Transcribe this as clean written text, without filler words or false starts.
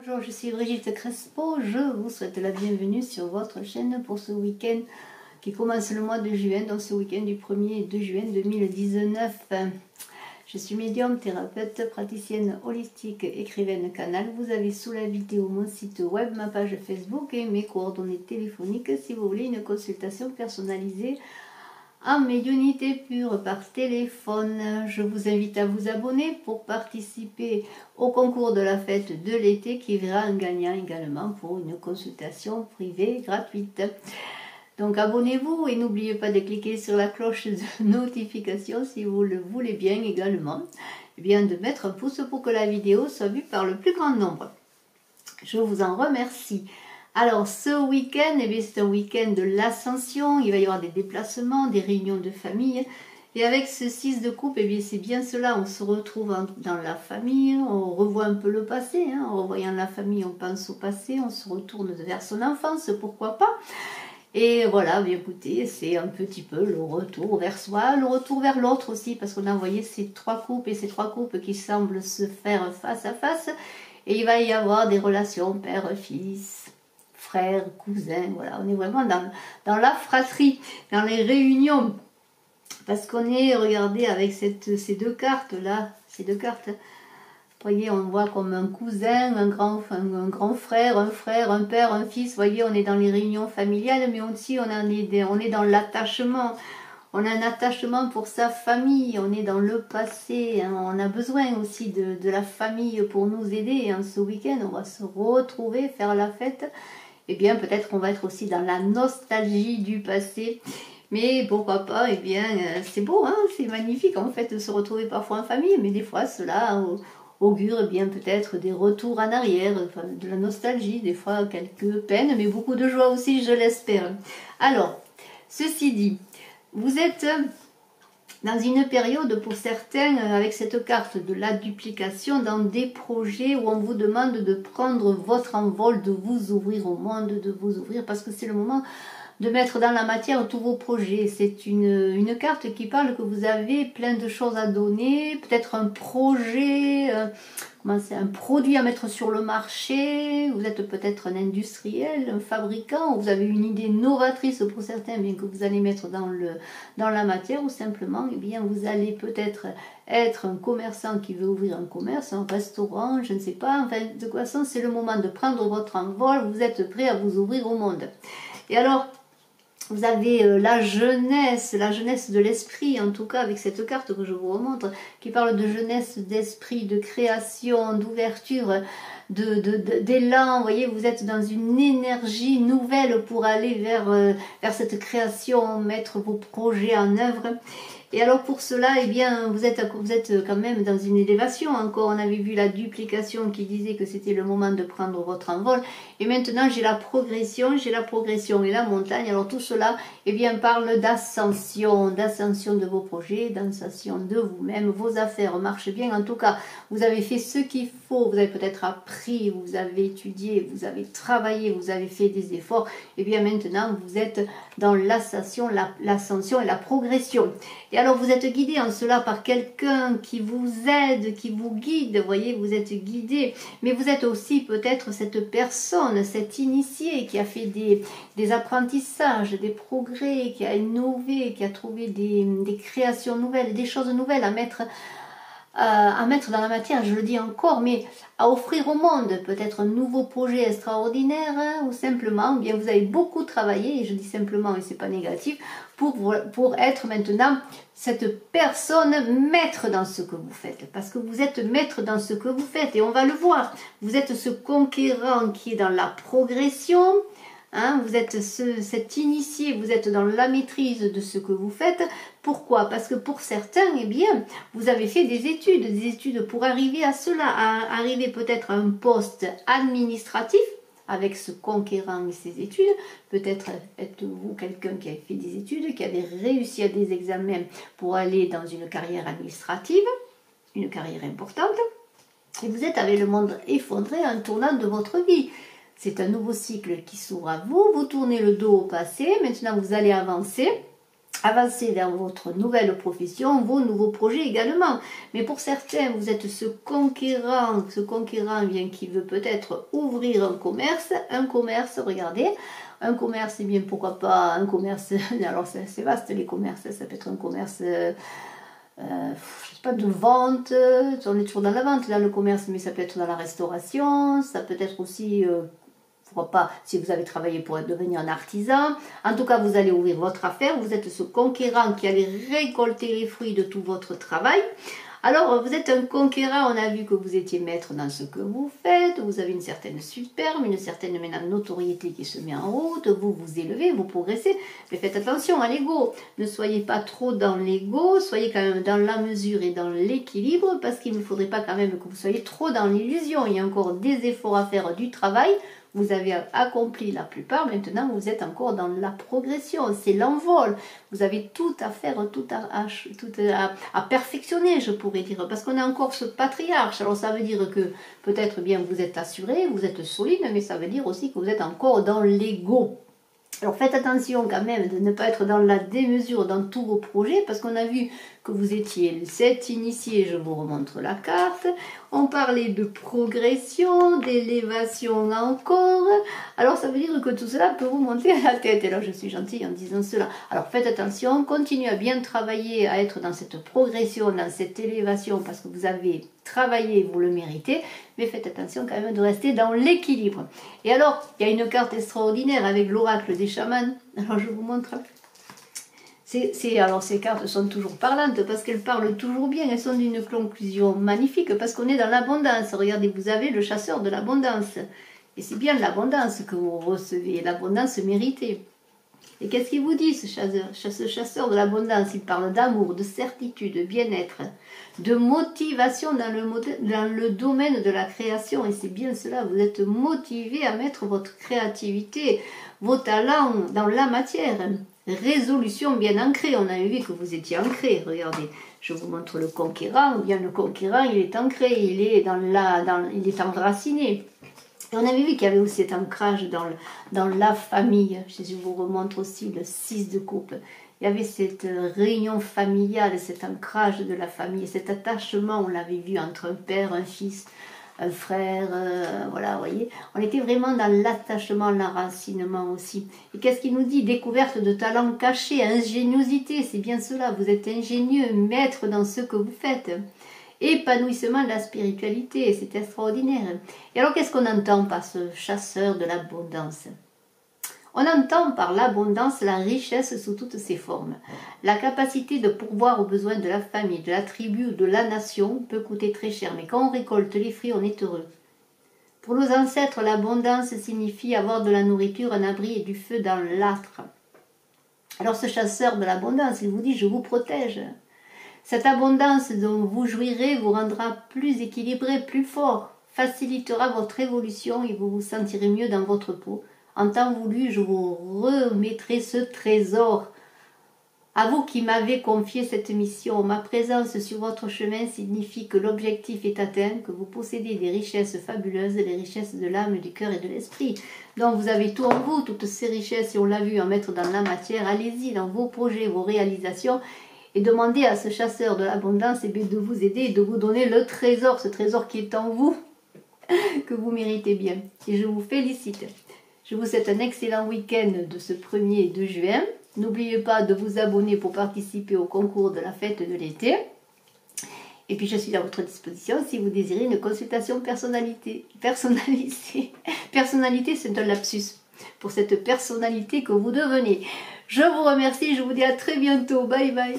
Bonjour, je suis Brigitte Crespo, je vous souhaite la bienvenue sur votre chaîne pour ce week-end qui commence le mois de juin, donc ce week-end du 1er et 2 juin 2019. Je suis médium, thérapeute, praticienne holistique, écrivaine canal. Vous avez sous la vidéo mon site web, ma page Facebook et mes coordonnées téléphoniques si vous voulez une consultation personnalisée en médiumnité pure par téléphone. Je vous invite à vous abonner pour participer au concours de la fête de l'été qui verra un gagnant également pour une consultation privée gratuite. Donc abonnez-vous et n'oubliez pas de cliquer sur la cloche de notification si vous le voulez bien également. Et bien de mettre un pouce pour que la vidéo soit vue par le plus grand nombre. Je vous en remercie. Alors ce week-end, c'est un week-end de l'ascension, il va y avoir des déplacements, des réunions de famille. Et avec ce 6 de coupe, c'est bien cela, on se retrouve dans la famille, on revoit un peu le passé. En revoyant la famille, on pense au passé, on se retourne vers son enfance, pourquoi pas. Et voilà, bien écoutez, c'est un petit peu le retour vers soi, le retour vers l'autre aussi, parce qu'on a envoyé ces trois coupes et ces trois coupes qui semblent se faire face à face. Et il va y avoir des relations père-fils, frères, cousins, voilà, on est vraiment dans la fratrie, dans les réunions, parce qu'on est, regardez, avec ces deux cartes là, ces deux cartes, vous voyez, on voit comme un cousin, un grand frère, un père, un fils, vous voyez, on est dans les réunions familiales, mais aussi on est dans l'attachement. On a un attachement pour sa famille, on est dans le passé, on a besoin aussi de la famille pour nous aider. Ce week-end, on va se retrouver, faire la fête. Eh bien, peut-être qu'on va être aussi dans la nostalgie du passé. Mais pourquoi pas, eh bien, c'est beau, c'est magnifique en fait de se retrouver parfois en famille. Mais des fois, cela augure eh bien peut-être des retours en arrière, de la nostalgie, des fois quelques peines, mais beaucoup de joie aussi, je l'espère. Alors, ceci dit, vous êtes dans une période pour certains, avec cette carte de la duplication, dans des projets où on vous demande de prendre votre envol, de vous ouvrir au monde, de vous ouvrir, parce que c'est le moment de mettre dans la matière tous vos projets. C'est une carte qui parle que vous avez plein de choses à donner, peut-être un projet, c'est un produit à mettre sur le marché, vous êtes peut-être un industriel, un fabricant, vous avez une idée novatrice pour certains, bien que vous allez mettre dans la matière, ou simplement, eh bien, vous allez peut-être être un commerçant qui veut ouvrir un commerce, un restaurant, je ne sais pas, enfin, de toute façon, c'est le moment de prendre votre envol, vous êtes prêt à vous ouvrir au monde. Et alors, vous avez la jeunesse de l'esprit, en tout cas avec cette carte que je vous remontre, qui parle de jeunesse d'esprit, de création, d'ouverture, d'élan. Vous voyez, vous êtes dans une énergie nouvelle pour aller vers cette création, mettre vos projets en œuvre. Et alors pour cela, eh bien, vous êtes quand même dans une élévation. Encore, on avait vu la duplication qui disait que c'était le moment de prendre votre envol. Et maintenant, j'ai la progression et la montagne. Alors tout cela, eh bien, parle d'ascension de vos projets, d'ascension de vous-même. Vos affaires marchent bien. En tout cas, vous avez fait ce qu'il faut. Vous avez peut-être appris, vous avez étudié, vous avez travaillé, vous avez fait des efforts. Et bien maintenant, vous êtes dans l'ascension et la progression. Et alors vous êtes guidé en cela par quelqu'un qui vous aide, qui vous guide, vous voyez, vous êtes guidé, mais vous êtes aussi peut-être cette personne, cet initié qui a fait des apprentissages, des progrès, qui a innové, qui a trouvé des créations nouvelles, des choses nouvelles à mettre dans la matière, je le dis encore, mais à offrir au monde, peut-être un nouveau projet extraordinaire, ou simplement, bien vous avez beaucoup travaillé, et je dis simplement, et c'est pas négatif, pour être maintenant cette personne maître dans ce que vous faites, parce que vous êtes maître dans ce que vous faites, et on va le voir, vous êtes ce conquérant qui est dans la progression, vous êtes cet initié, vous êtes dans la maîtrise de ce que vous faites. Pourquoi? Parce que pour certains, eh bien, vous avez fait des études pour arriver à cela, à arriver peut-être à un poste administratif, avec ce conquérant et ses études. Peut-être êtes-vous quelqu'un qui a fait des études, qui avait réussi à des examens pour aller dans une carrière administrative, une carrière importante, et vous êtes avec le monde effondré à un tournant de votre vie. C'est un nouveau cycle qui s'ouvre à vous, vous tournez le dos au passé, maintenant vous allez avancer, avancer vers votre nouvelle profession, vos nouveaux projets également. Mais pour certains, vous êtes ce conquérant bien qui veut peut-être ouvrir un commerce, regardez, un commerce, eh bien pourquoi pas un commerce, alors c'est vaste les commerces, ça peut être un commerce, je sais pas, de vente, on est toujours dans la vente, dans le commerce, mais ça peut être dans la restauration, ça peut être aussi... pourquoi pas si vous avez travaillé pour devenir un artisan. En tout cas, vous allez ouvrir votre affaire. Vous êtes ce conquérant qui allait récolter les fruits de tout votre travail. Alors, vous êtes un conquérant. On a vu que vous étiez maître dans ce que vous faites. Vous avez une certaine superbe, une certaine maintenant notoriété qui se met en route. Vous vous élevez, vous progressez. Mais faites attention à l'ego. Ne soyez pas trop dans l'ego. Soyez quand même dans la mesure et dans l'équilibre parce qu'il ne faudrait pas quand même que vous soyez trop dans l'illusion. Il y a encore des efforts à faire du travail. Vous avez accompli la plupart, maintenant vous êtes encore dans la progression, c'est l'envol. Vous avez tout à faire, tout à perfectionner, je pourrais dire, parce qu'on a encore ce patriarche. Alors ça veut dire que peut-être bien vous êtes assuré, vous êtes solide, mais ça veut dire aussi que vous êtes encore dans l'ego. Alors faites attention quand même de ne pas être dans la démesure dans tous vos projets parce qu'on a vu que vous étiez cet initié, je vous remontre la carte. On parlait de progression, d'élévation encore. Alors ça veut dire que tout cela peut vous monter à la tête. Et là je suis gentille en disant cela. Alors faites attention, continuez à bien travailler, à être dans cette progression, dans cette élévation parce que vous avez travaillé, vous le méritez. Mais faites attention quand même de rester dans l'équilibre. Et alors, il y a une carte extraordinaire avec l'oracle des chamans. Alors je vous montre. Alors ces cartes sont toujours parlantes parce qu'elles parlent toujours bien. Elles sont d'une conclusion magnifique parce qu'on est dans l'abondance. Regardez, vous avez le chasseur de l'abondance. Et c'est bien l'abondance que vous recevez, l'abondance méritée. Et qu'est-ce qu'il vous dit, ce chasseur de l'abondance? Il parle d'amour, de certitude, de bien-être, de motivation dans le domaine de la création. Et c'est bien cela, vous êtes motivé à mettre votre créativité, vos talents dans la matière. Résolution bien ancrée, on a vu que vous étiez ancré. Regardez, je vous montre le conquérant. Bien le conquérant, il est ancré, il est il est enraciné. Et on avait vu qu'il y avait aussi cet ancrage dans la famille. Je vous remontre aussi le 6 de coupe. Il y avait cette réunion familiale, cet ancrage de la famille, cet attachement, on l'avait vu entre un père, un fils, un frère, voilà, vous voyez. On était vraiment dans l'attachement, l'enracinement aussi. Et qu'est-ce qu'il nous dit? Découverte de talents cachés, ingéniosité, c'est bien cela. Vous êtes ingénieux, maître dans ce que vous faites. Épanouissement de la spiritualité, c'est extraordinaire. Et alors qu'est-ce qu'on entend par ce chasseur de l'abondance? On entend par l'abondance la richesse sous toutes ses formes. La capacité de pourvoir aux besoins de la famille, de la tribu ou de la nation peut coûter très cher, mais quand on récolte les fruits, on est heureux. Pour nos ancêtres, l'abondance signifie avoir de la nourriture, un abri et du feu dans l'âtre. Alors ce chasseur de l'abondance, il vous dit « je vous protège ». Cette abondance dont vous jouirez vous rendra plus équilibré, plus fort, facilitera votre évolution et vous vous sentirez mieux dans votre peau. En temps voulu, je vous remettrai ce trésor. À vous qui m'avez confié cette mission, ma présence sur votre chemin signifie que l'objectif est atteint, que vous possédez des richesses fabuleuses, les richesses de l'âme, du cœur et de l'esprit. Donc vous avez tout en vous, toutes ces richesses, et on l'a vu, en mettre dans la matière. Allez-y dans vos projets, vos réalisations. Et demandez à ce chasseur de l'abondance de vous aider et de vous donner le trésor, ce trésor qui est en vous, que vous méritez bien. Et je vous félicite. Je vous souhaite un excellent week-end de ce 1er 2 juin. N'oubliez pas de vous abonner pour participer au concours de la fête de l'été. Et puis je suis à votre disposition si vous désirez une consultation personnalisée. Personnalité, c'est un lapsus. Pour cette personnalité que vous devenez. Je vous remercie, je vous dis à très bientôt. Bye bye.